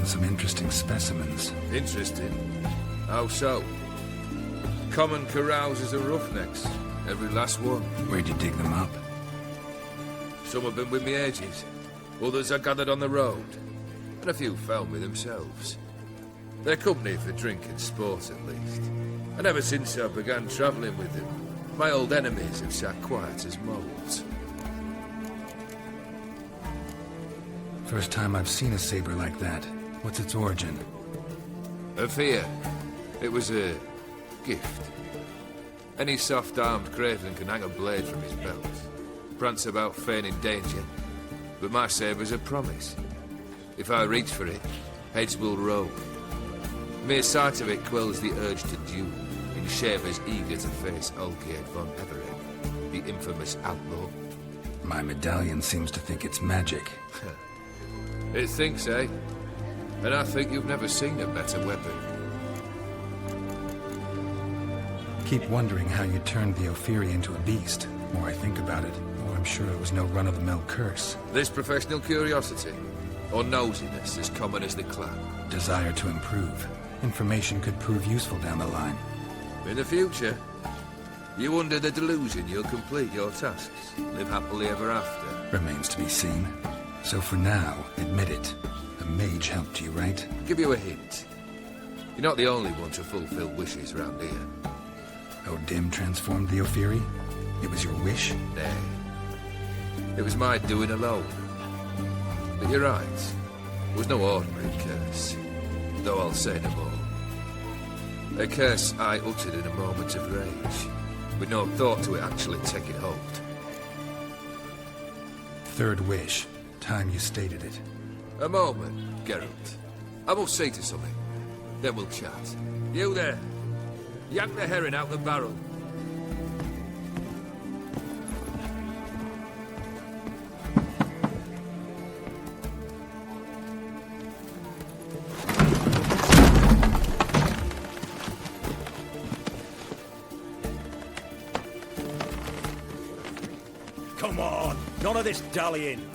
found some interesting specimens. Interesting? How so? Common carousers and roughnecks. Every last one. Where'd you dig them up? Some have been with me ages. Others I gathered on the road. And a few found me themselves. They're company for drink and sport, at least. And ever since I began travelling with them, my old enemies have sat quiet as moles. First time I've seen a saber like that. What's its origin? A fear. It was a gift. Any soft-armed craven can hang a blade from his belt. Prance about feigning danger. But my saber's a promise. If I reach for it, heads will roll. Mere sight of it quells the urge to duel, in shavers eager to face Olgierd von Everett, the infamous outlaw. My medallion seems to think it's magic. It thinks, eh? And I think you've never seen a better weapon. Keep wondering how you turned the Ophiri into a beast. The more I think about it, the more I'm sure it was no run-of-the-mill curse. This professional curiosity, or nosiness as common as the clan. Desire to improve. Information could prove useful down the line. In the future, you under the delusion you'll complete your tasks, live happily ever after. Remains to be seen. So for now, admit it. A mage helped you, right? I'll give you a hint. You're not the only one to fulfill wishes round here. O'Dim transformed the Ophiri? It was your wish? Nay. It was my doing alone. But you're right. It was no ordinary curse. Though I'll say no more. A curse I uttered in a moment of rage, with no thought to it actually taking hold. Third wish. Time you stated it. A moment, Geralt. I must see to something. Then we'll chat. You there. Yank the herring out the barrel. Come on, none of this dallying.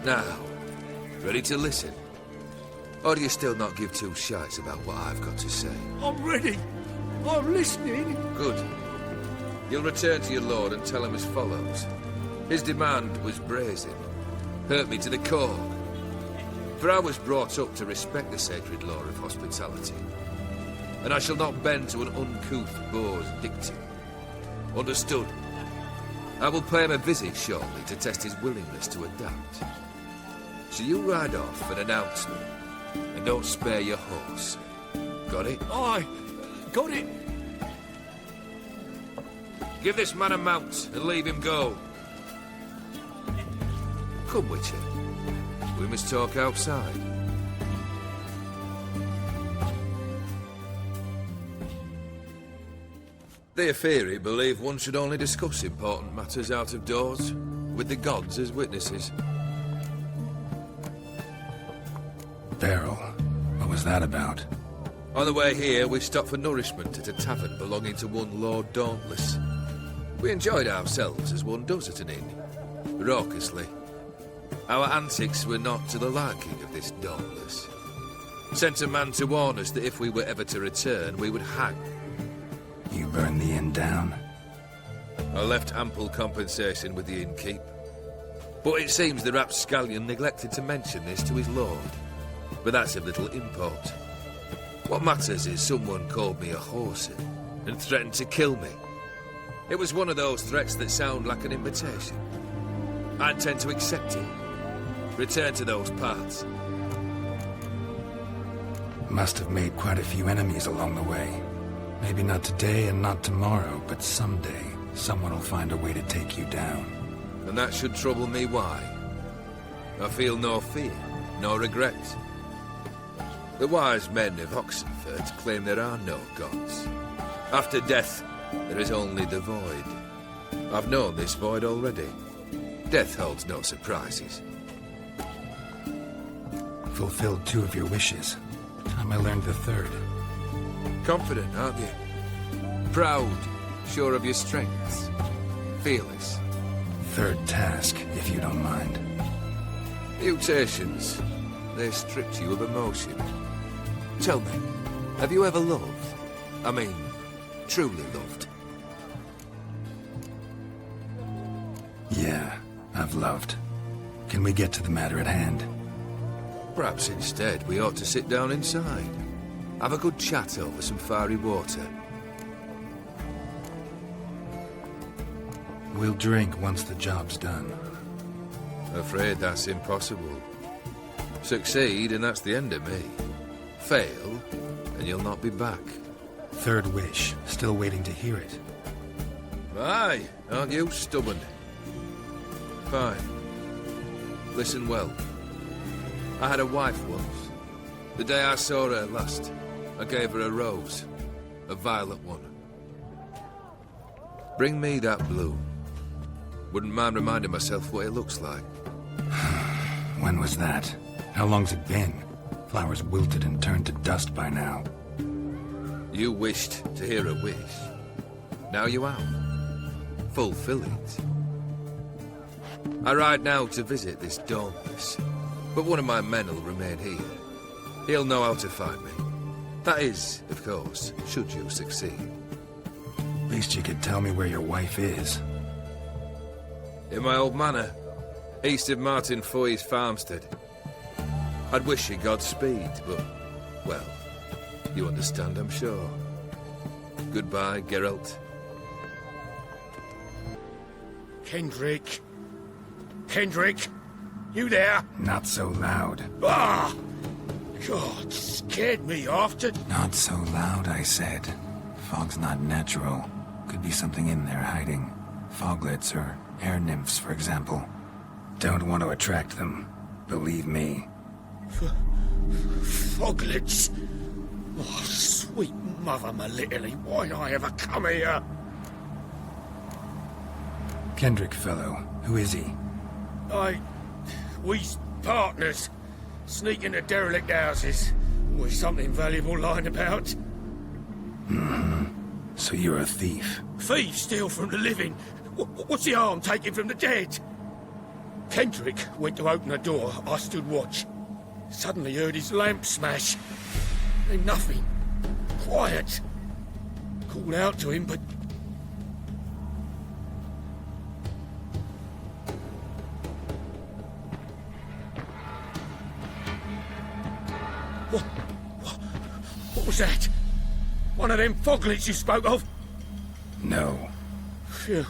Now, ready to listen? Or do you still not give two shites about what I've got to say? I'm ready. I'm listening. Good. You'll return to your lord and tell him as follows. His demand was brazen. Hurt me to the core. For I was brought up to respect the sacred law of hospitality. And I shall not bend to an uncouth boor's dictum. Understood? I will pay him a visit shortly to test his willingness to adapt. So you ride off and announce me, and don't spare your horse. Got it? Aye, got it. Give this man a mount and leave him go. Come, Witcher. We must talk outside. The Ophiri believe one should only discuss important matters out of doors, with the gods as witnesses. Barrel. What was that about? On the way here, we stopped for nourishment at a tavern belonging to one Lord Dauntless. We enjoyed ourselves as one does at an inn, raucously. Our antics were not to the liking of this Dauntless. Sent a man to warn us that if we were ever to return, we would hang. You burned the inn down? I left ample compensation with the innkeep. But it seems the rapscallion neglected to mention this to his lord. But that's of little import. What matters is someone called me a whoreson and threatened to kill me. It was one of those threats that sound like an invitation. I intend to accept it. Return to those parts. Must have made quite a few enemies along the way. Maybe not today and not tomorrow, but someday, someone will find a way to take you down. And that should trouble me why? I feel no fear, no regret. The wise men of Oxenfurt claim there are no gods. After death, there is only the void. I've known this void already. Death holds no surprises. Fulfilled 2 of your wishes. Time I learned the 3rd. Confident, aren't you? Proud, sure of your strengths. Fearless. Third task, if you don't mind. Mutations. They stripped you of emotion. Tell me, have you ever loved? I mean, truly loved? Yeah, I've loved. Can we get to the matter at hand? Perhaps instead we ought to sit down inside. Have a good chat over some fiery water. We'll drink once the job's done. Afraid that's impossible. Succeed and that's the end of me. Fail and you'll not be back. Third wish, still waiting to hear it. Aye, aren't you stubborn? Fine. Listen well. I had a wife once. The day I saw her last, I gave her a rose. A violet one. Bring me that bloom. Wouldn't mind reminding myself what it looks like. When was that? How long's it been? Flowers wilted and turned to dust by now. You wished to hear a wish. Now you have. Fulfill it. I ride now to visit this dawnless, but one of my men will remain here. He'll know how to find me. That is, of course, should you succeed. At least you could tell me where your wife is. In my old manor, east of Martin Foy's farmstead. I'd wish you Godspeed, but, well, you understand, I'm sure. Goodbye, Geralt. Kendrick. Kendrick, you there? Not so loud. Ah! God, scared me off to... Not so loud, I said. Fog's not natural. Could be something in there hiding. Foglets or air nymphs, for example. Don't want to attract them. Believe me. Foglets? Oh, sweet mother, my little, why'd I ever come here? Kendrick fellow. Who is he? We's partners. Sneak into derelict houses. Always something valuable lying about. Mm-hmm. So you're a thief. Thieves steal from the living. What's the harm taking from the dead? Kendrick went to open a door. I stood watch. Suddenly heard his lamp smash. Then nothing. Quiet. Called out to him, but... What was that? One of them foglets you spoke of? No. Phew.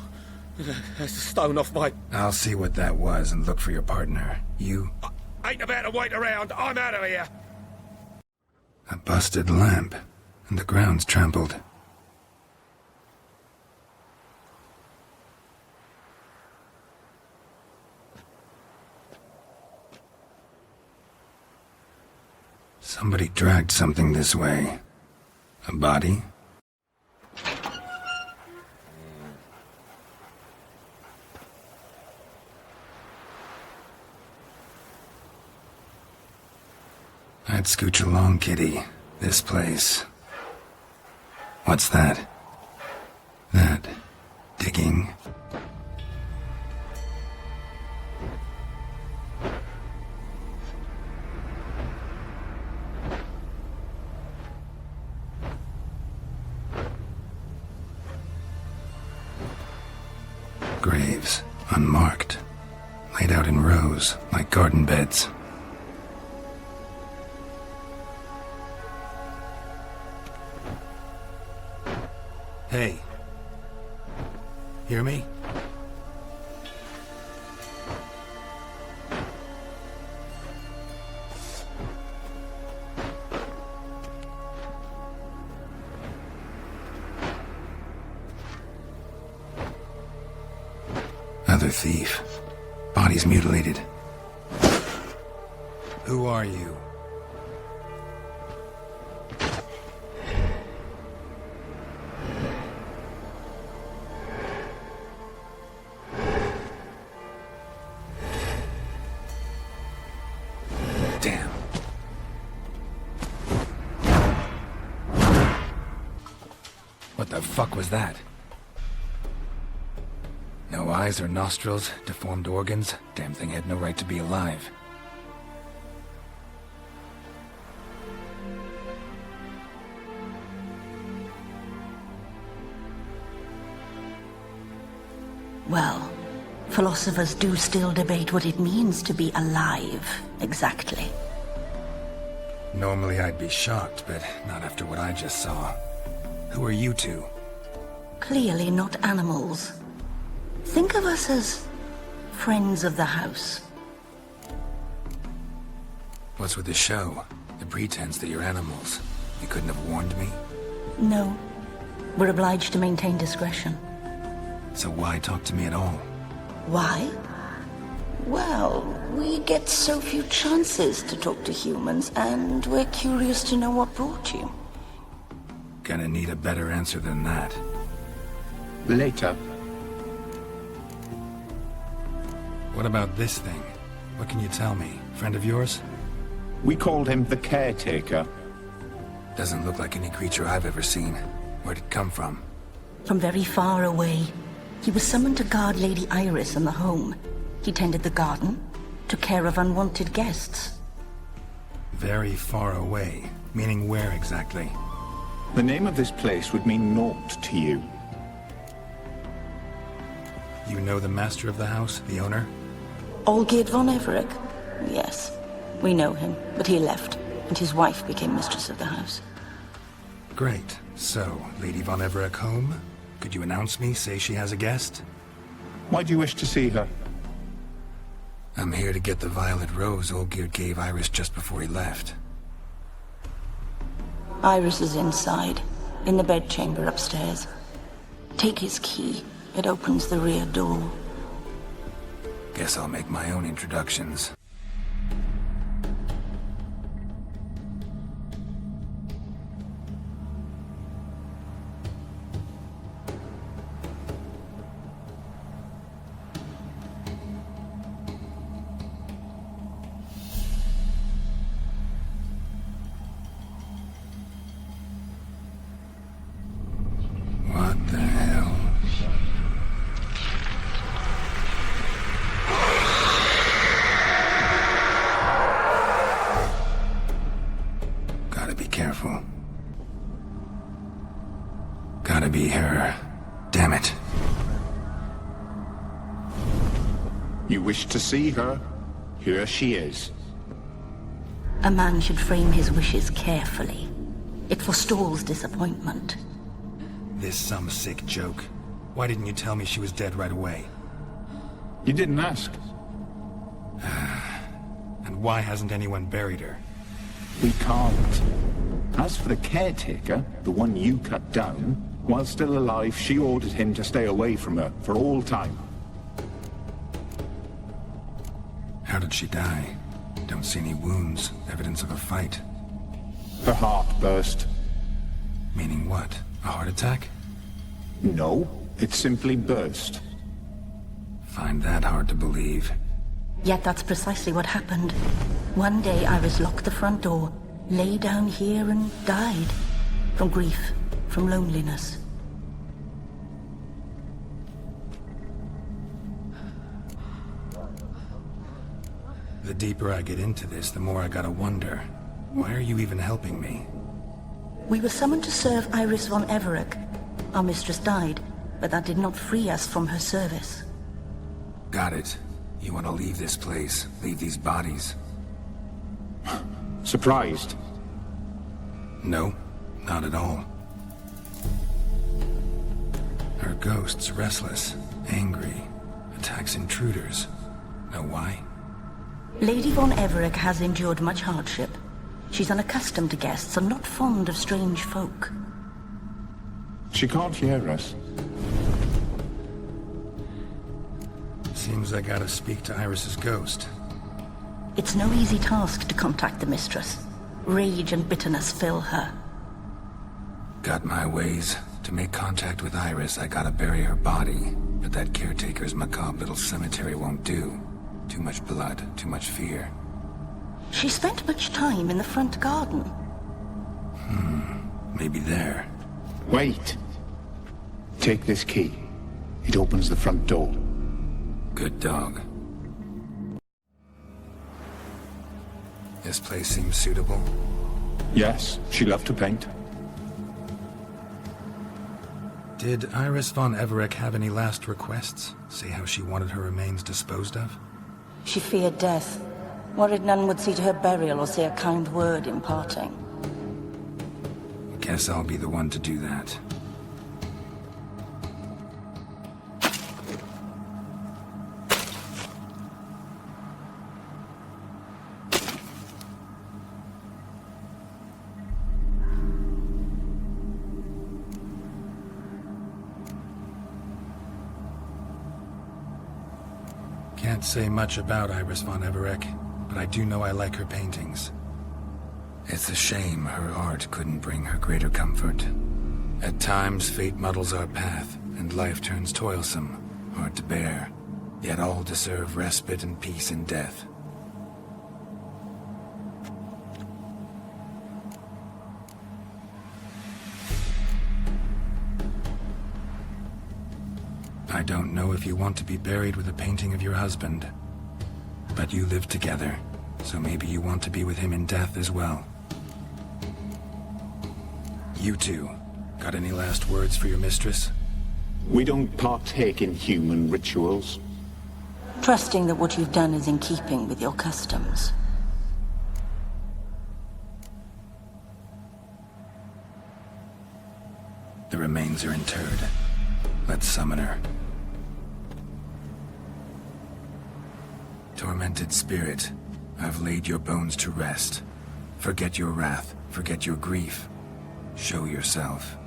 That's a stone off my... I'll see what that was and look for your partner. You? I ain't about to wait around. I'm out of here. A busted lamp. And the ground's trampled. Somebody dragged something this way. A body? I'd scooch along, kitty. This place. What's that? That. Digging. Graves, unmarked, laid out in rows like garden beds. Hey. Hear me? Another thief. Body's mutilated. Who are you? Damn. What the fuck was that? No eyes or nostrils, deformed organs. Damn thing had no right to be alive. Well, philosophers do still debate what it means to be alive, exactly. Normally I'd be shocked, but not after what I just saw. Who are you two? Clearly not animals. Think of us as friends of the house. What's with the show? The pretense that you're animals. You couldn't have warned me? No. We're obliged to maintain discretion. So why talk to me at all? Why? Well, we get so few chances to talk to humans, and we're curious to know what brought you. Gonna need a better answer than that. Later. What about this thing? What can you tell me? Friend of yours? We called him the Caretaker. Doesn't look like any creature I've ever seen. Where'd it come from? From very far away. He was summoned to guard Lady Iris in the home. He tended the garden, took care of unwanted guests. Very far away. Meaning where exactly? The name of this place would mean naught to you. You know the master of the house, the owner? Olgierd von Everec? Yes, we know him, but he left, and his wife became mistress of the house. Great. So, Lady von Everec home? Could you announce me, say she has a guest? Why do you wish to see her? I'm here to get the violet rose Olgierd gave Iris just before he left. Iris is inside, in the bedchamber upstairs. Take his key. It opens the rear door. Guess I'll make my own introductions. What the hell? Gotta be careful. Gotta be her. Damn it. You wish to see her? Here she is. A man should frame his wishes carefully. It forestalls disappointment. This some sick joke. Why didn't you tell me she was dead right away? You didn't ask. And why hasn't anyone buried her? We can't. As for the Caretaker, the one you cut down, while still alive, she ordered him to stay away from her for all time. How did she die? Don't see any wounds, evidence of a fight. Her heart burst. Meaning what? A heart attack? No, it simply burst. Find that hard to believe. Yet that's precisely what happened. One day Iris locked the front door, lay down here and died. From grief, from loneliness. The deeper I get into this, the more I gotta wonder. Why are you even helping me? We were summoned to serve Iris von Everec. Our mistress died, but that did not free us from her service. Got it. You want to leave this place, leave these bodies? Surprised? No, not at all. Her ghost's restless, angry, attacks intruders. Know why? Lady von Everec has endured much hardship. She's unaccustomed to guests and not fond of strange folk. She can't hear us. Seems I gotta speak to Iris's ghost. It's no easy task to contact the mistress. Rage and bitterness fill her. Got my ways. To make contact with Iris, I gotta bury her body. But that caretaker's macabre little cemetery won't do. Too much blood, too much fear. She spent much time in the front garden. Maybe there. Wait. Take this key. It opens the front door. Good dog. This place seems suitable. Yes, she loved to paint. Did Iris von Everec have any last requests? Say how she wanted her remains disposed of? She feared death, worried none would see to her burial or say a kind word in parting. Guess I'll be the one to do that. Can't say much about Iris von Everec, but I do know I like her paintings. It's a shame her art couldn't bring her greater comfort. At times, fate muddles our path, and life turns toilsome, hard to bear. Yet all deserve respite and peace in death. I don't know if you want to be buried with a painting of your husband, but you live together, so maybe you want to be with him in death as well. You two, got any last words for your mistress? We don't partake in human rituals. Trusting that what you've done is in keeping with your customs. The remains are interred. Let's summon her. Tormented spirit, I've laid your bones to rest. Forget your wrath, forget your grief. Show yourself.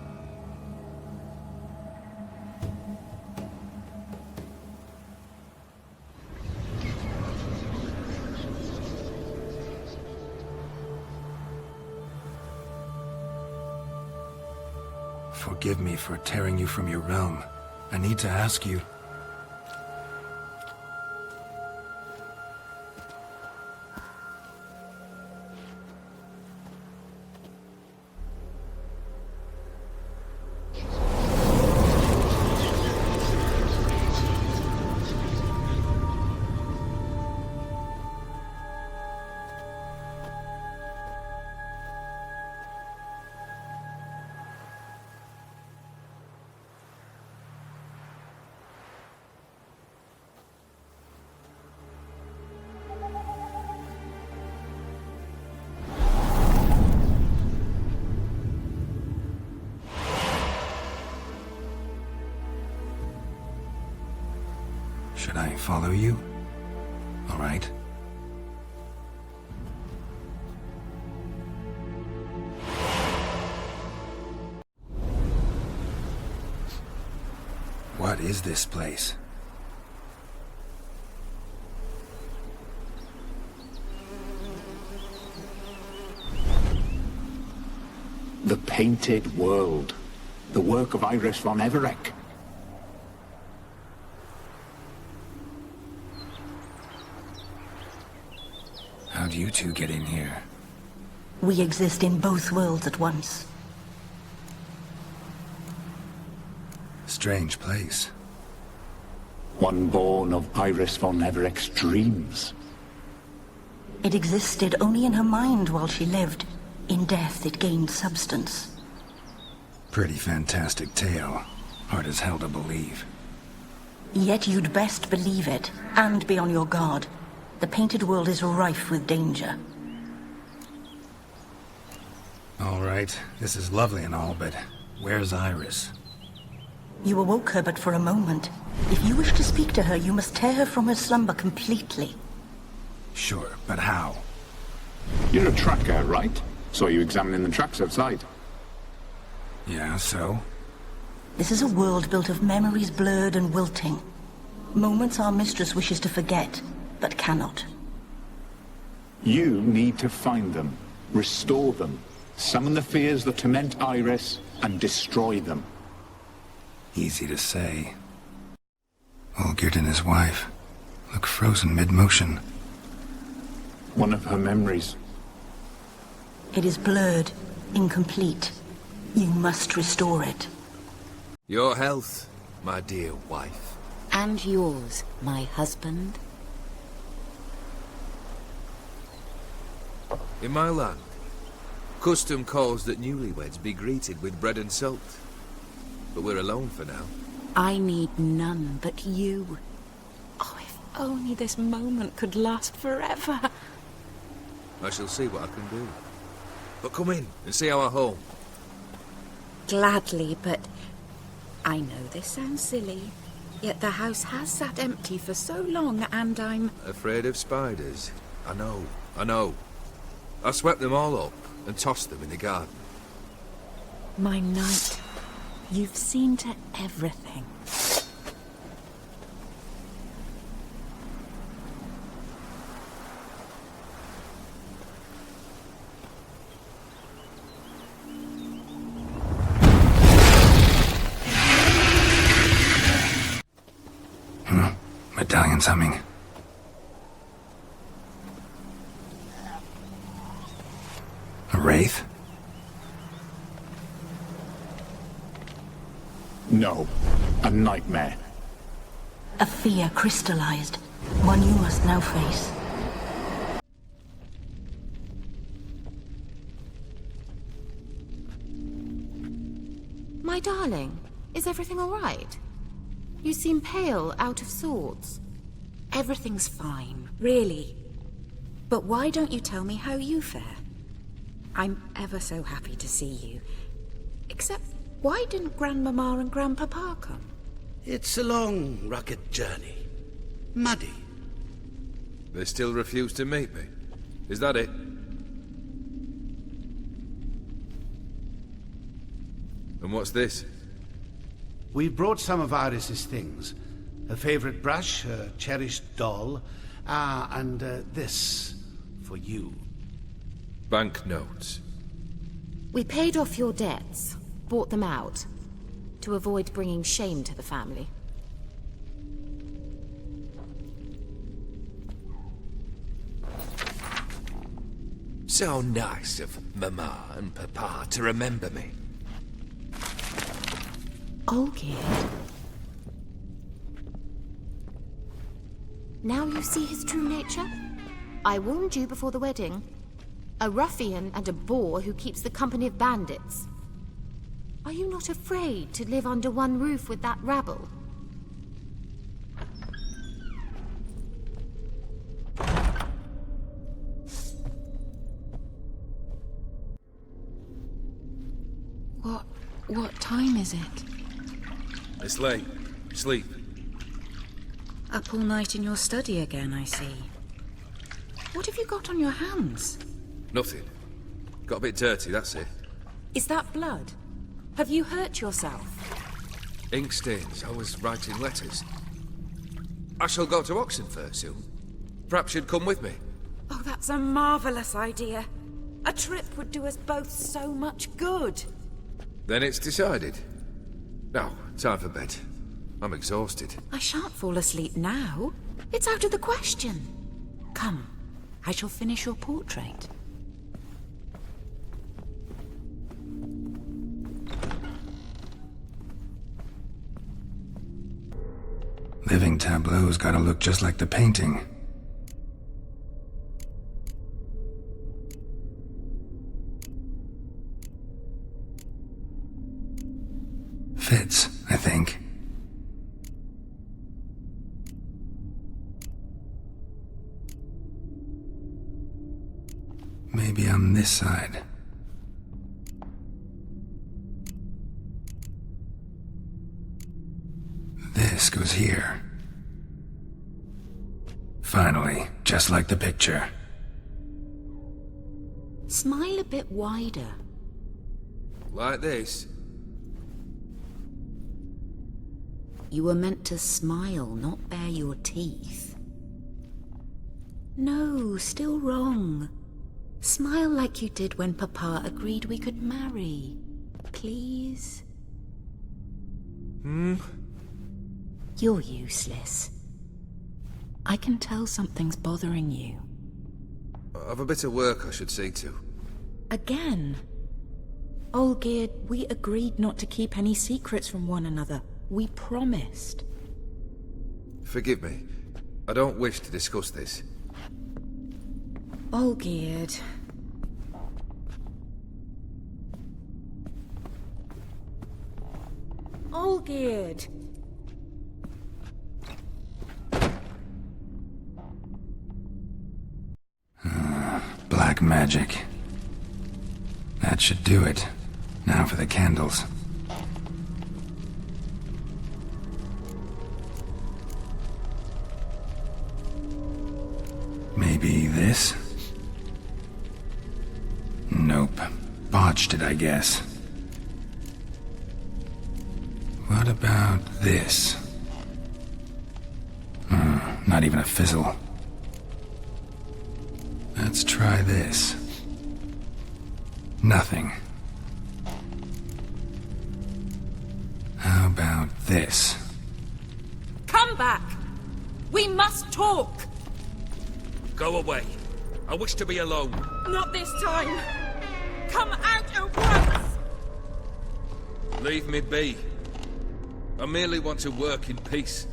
Forgive me for tearing you from your realm. I need to ask you. Should I follow you? All right. What is this place? The Painted World. The work of Iris von Everec. How'd you two get in here? We exist in both worlds at once. Strange place. One born of Iris von Everec's dreams. It existed only in her mind while she lived. In death, it gained substance. Pretty fantastic tale. Hard as hell to believe. Yet you'd best believe it, and be on your guard. The Painted World is rife with danger. All right, this is lovely and all, but where's Iris? You awoke her but for a moment. If you wish to speak to her, you must tear her from her slumber completely. Sure, but how? You're a tracker, right? Saw you examining the tracks outside. Yeah, so? This is a world built of memories blurred and wilting. Moments our mistress wishes to forget, but cannot. You need to find them, restore them, summon the fears that torment Iris, and destroy them. Easy to say. Olgerd and his wife look frozen mid-motion. One of her memories. It is blurred, incomplete. You must restore it. Your health, my dear wife. And yours, my husband. In my land, custom calls that newlyweds be greeted with bread and salt. But we're alone for now. I need none but you. Oh, if only this moment could last forever. I shall see what I can do. But come in and see our home. Gladly, but I know this sounds silly, yet the house has sat empty for so long and I'm... Afraid of spiders? I know. I swept them all up and tossed them in the garden. My knight, you've seen to everything. Medallion's humming. A wraith? No, a nightmare. A fear crystallized, one you must now face. My darling, is everything all right? You seem pale, out of sorts. Everything's fine, really. But why don't you tell me how you fare? I'm ever so happy to see you. Except, why didn't Grandmama and Grandpapa come? It's a long, rugged journey. Muddy. They still refuse to meet me. Is that it? And what's this? We've brought some of Iris's things. Her favorite brush, her cherished doll, and this for you. Banknotes. We paid off your debts, bought them out, to avoid bringing shame to the family. So nice of Mama and Papa to remember me. Olgierd. Now you see his true nature? I warned you before the wedding. A ruffian and a boor who keeps the company of bandits. Are you not afraid to live under one roof with that rabble? What time is it? It's late. Sleep. Up all night in your study again, I see. What have you got on your hands? Nothing. Got a bit dirty, that's it. Is that blood? Have you hurt yourself? Ink stains. I was writing letters. I shall go to Oxenfurt soon. Perhaps you'd come with me. Oh, that's a marvelous idea. A trip would do us both so much good. Then it's decided. Now, time for bed. I'm exhausted. I shan't fall asleep now. It's out of the question. Come, I shall finish your portrait. Living tableau's gotta look just like the painting. Fits, I think. Maybe on this side. This goes here. Finally, just like the picture. Smile a bit wider. Like this? You were meant to smile, not bare your teeth. No, still wrong. Smile like you did when Papa agreed we could marry. Please? You're useless. I can tell something's bothering you. I've a bit of work I should see to. Again? Olgierd, we agreed not to keep any secrets from one another. We promised. Forgive me. I don't wish to discuss this. Olgierd. Olgierd! Black magic. That should do it. Now for the candles. Maybe this? Nope. Botched it, I guess. What about this? Not even a fizzle. Let's try this. Nothing. How about this? Come back! We must talk! Go away. I wish to be alone. Not this time! Come out at once! Leave me be. I merely want to work in peace.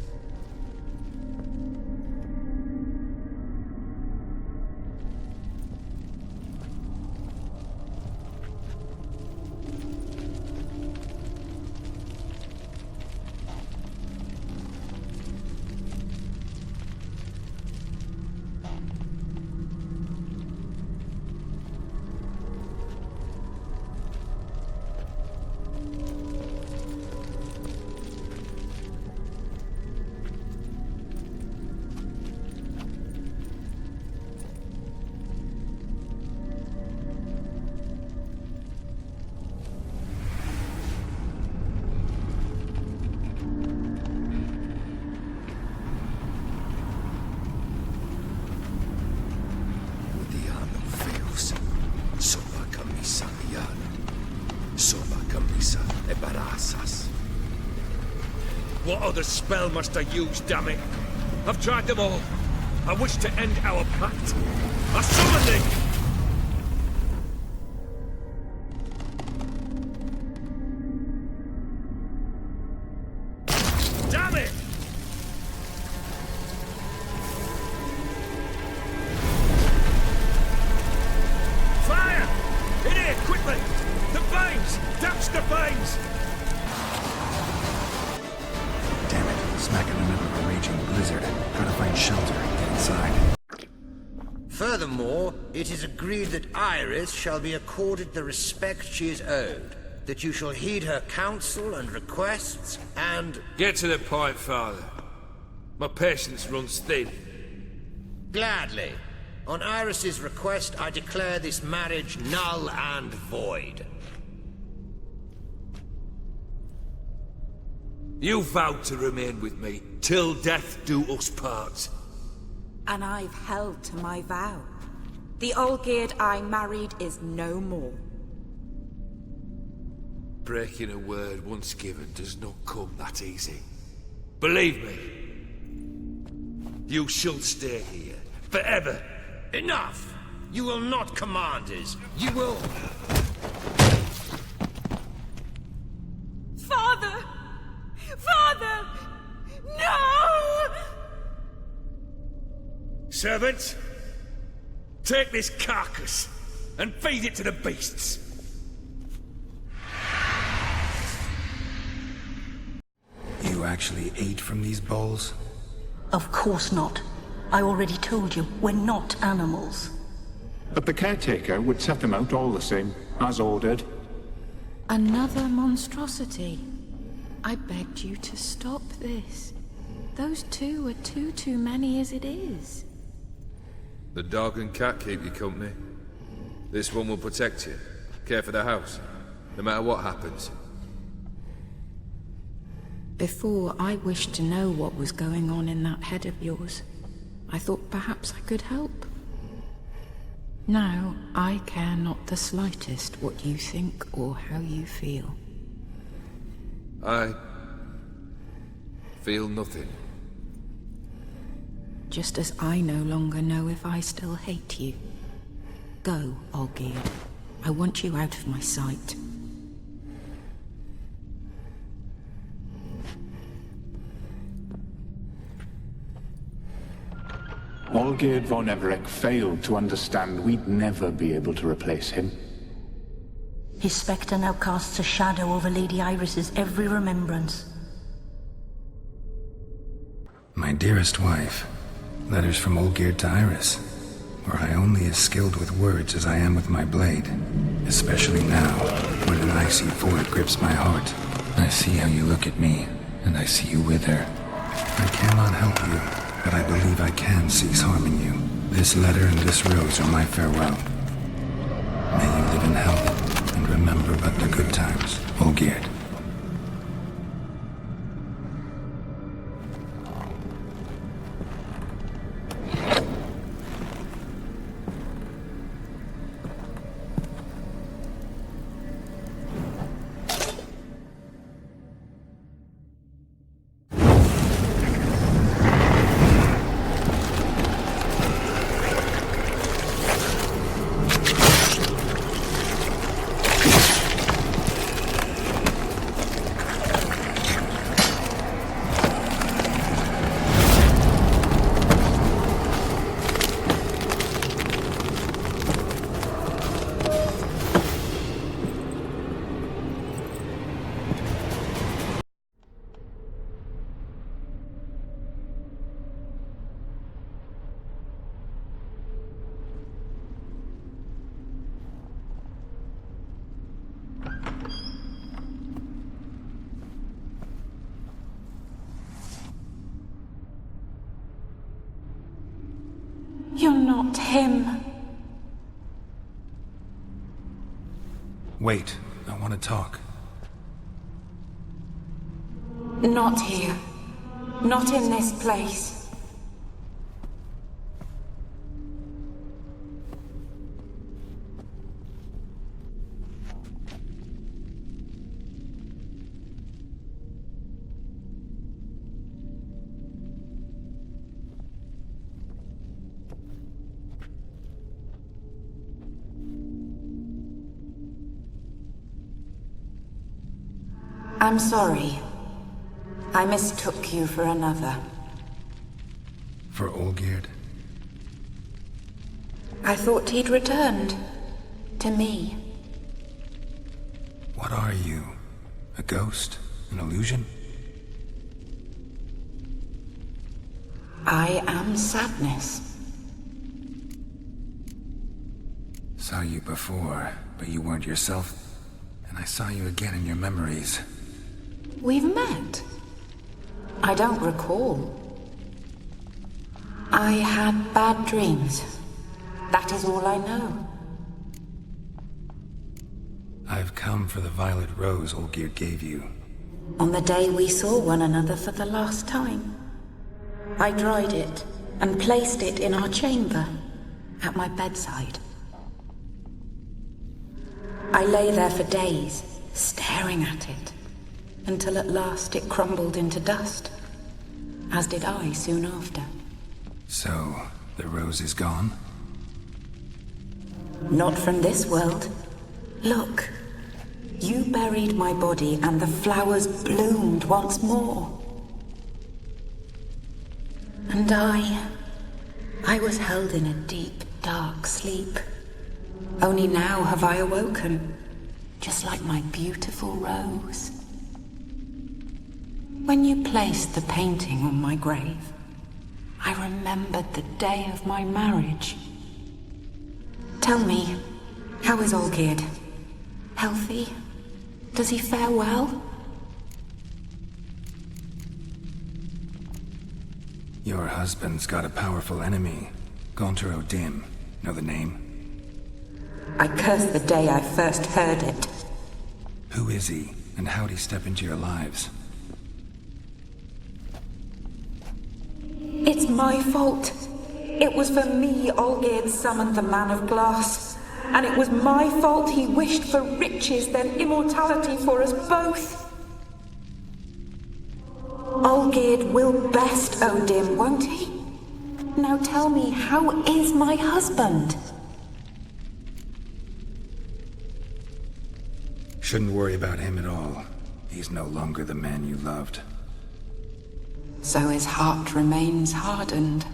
What other spell must I use, damn it? I've tried them all. I wish to end our pact. I summon thee! Damn it! Fire! In here, quickly! The veins! Damage the veins! Damn it, smack in the middle of a raging blizzard. Gotta find shelter and get inside. Furthermore, it is agreed that Iris shall be accorded the respect she is owed, that you shall heed her counsel and requests, and... Get to the point, Father. My patience runs thin. Gladly. On Iris's request, I declare this marriage null and void. You vowed to remain with me, till death do us part. And I've held to my vow. The Olgierd I married is no more. Breaking a word once given does not come that easy. Believe me. You shall stay here, forever. Enough! You will not command us. You will... Father! Father! No! Servants, take this carcass and feed it to the beasts. You actually ate from these bowls? Of course not. I already told you, we're not animals. But the caretaker would set them out all the same, as ordered. Another monstrosity. I begged you to stop this. Those two are too many as it is. The dog and cat keep you company. This one will protect you, care for the house, no matter what happens. Before, I wished to know what was going on in that head of yours. I thought perhaps I could help. Now, I care not the slightest what you think or how you feel. I feel nothing. Just as I no longer know if I still hate you. Go, Olgierd. I want you out of my sight. Olgierd von Everec failed to understand we'd never be able to replace him. His spectre now casts a shadow over Lady Iris's every remembrance. My dearest wife, letters from Olgierd to Iris, were I only as skilled with words as I am with my blade, especially now, when an icy void grips my heart. I see how you look at me, and I see you wither. I cannot help you, but I believe I can cease harming you. This letter and this rose are my farewell. May you live in health, and remember but the good times, Olgierd. You're not him. Wait, I want to talk. Not here. Not in this place. I'm sorry. I mistook you for another. For Olgierd? I thought he'd returned. To me. What are you? A ghost? An illusion? I am sadness. Saw you before, but you weren't yourself. And I saw you again in your memories. We've met. I don't recall. I had bad dreams. That is all I know. I've come for the violet rose Olgierd gave you. On the day we saw one another for the last time, I dried it and placed it in our chamber, at my bedside. I lay there for days, staring at it, until at last it crumbled into dust, as did I soon after. So, the rose is gone? Not from this world. Look, you buried my body and the flowers bloomed once more. And I was held in a deep, dark sleep. Only now have I awoken, just like my beautiful rose. When you placed the painting on my grave, I remembered the day of my marriage. Tell me, how is Olgierd? Healthy? Does he fare well? Your husband's got a powerful enemy. Gaunter O'Dim. Know the name? I curse the day I first heard it. Who is he, and how'd he step into your lives? It's my fault. It was for me Olgierd summoned the Man of Glass. And it was my fault he wished for riches, then immortality for us both. Olgierd will best O'Dim, won't he? Now tell me, how is my husband? Shouldn't worry about him at all. He's no longer the man you loved. So his heart remains hardened.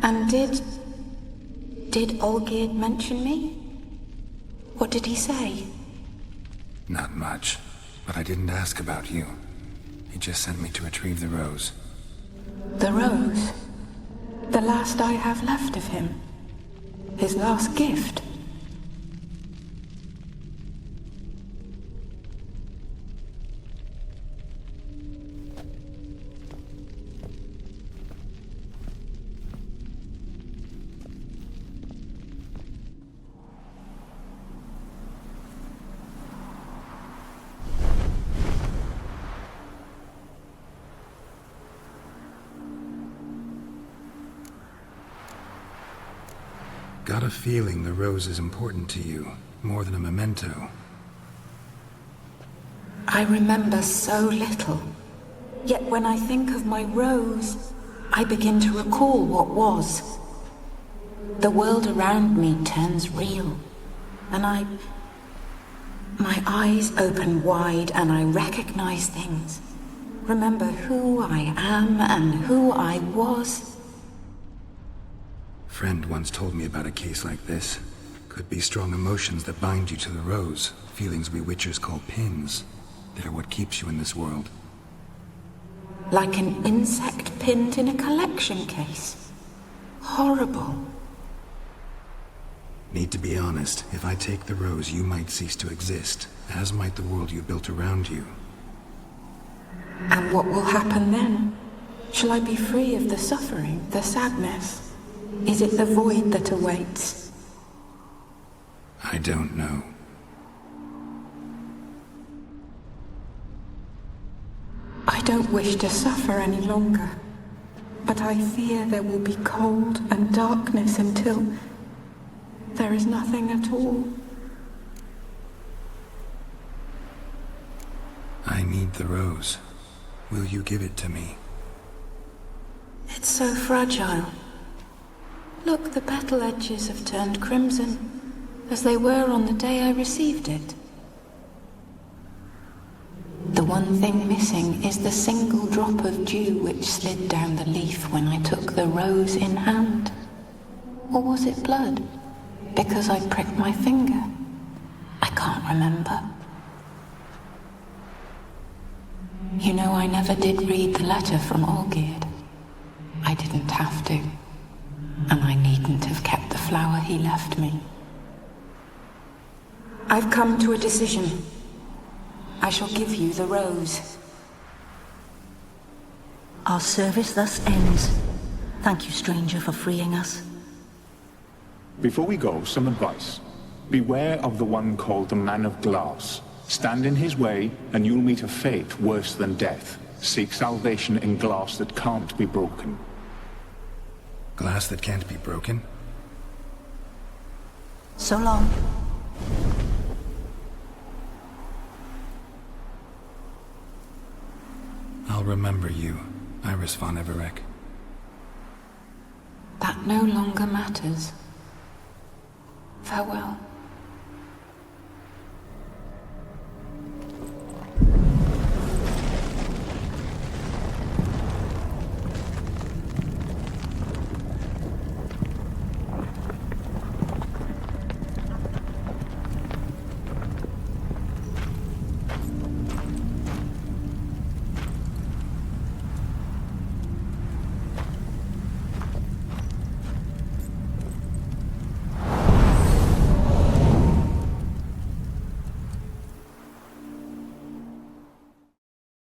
And did Olgierd mention me? What did he say? Not much, but I didn't ask about you. He just sent me to retrieve the rose. The rose? The last I have left of him? His last gift? Got a feeling the rose is important to you, more than a memento. I remember so little. Yet when I think of my rose, I begin to recall what was. The world around me turns real, and my eyes open wide and I recognize things. Remember who I am and who I was. Friend once told me about a case like this. Could be strong emotions that bind you to the rose, feelings we witchers call pins. They're what keeps you in this world. Like an insect pinned in a collection case. Horrible. Need to be honest, if I take the rose, you might cease to exist, as might the world you built around you. And what will happen then? Shall I be free of the suffering, the sadness? Is it the void that awaits? I don't know. I don't wish to suffer any longer, but I fear there will be cold and darkness until there is nothing at all. I need the rose. Will you give it to me? It's so fragile. Look, the petal edges have turned crimson, as they were on the day I received it. The one thing missing is the single drop of dew which slid down the leaf when I took the rose in hand. Or was it blood? Because I pricked my finger. I can't remember. You know, I never did read the letter from Olgierd. I didn't have to. And I needn't have kept the flower he left me. I've come to a decision. I shall give you the rose. Our service thus ends. Thank you, stranger, for freeing us. Before we go, some advice. Beware of the one called the Man of Glass. Stand in his way, and you'll meet a fate worse than death. Seek salvation in glass that can't be broken. Glass that can't be broken? So long. I'll remember you, Iris von Everec. That no longer matters. Farewell.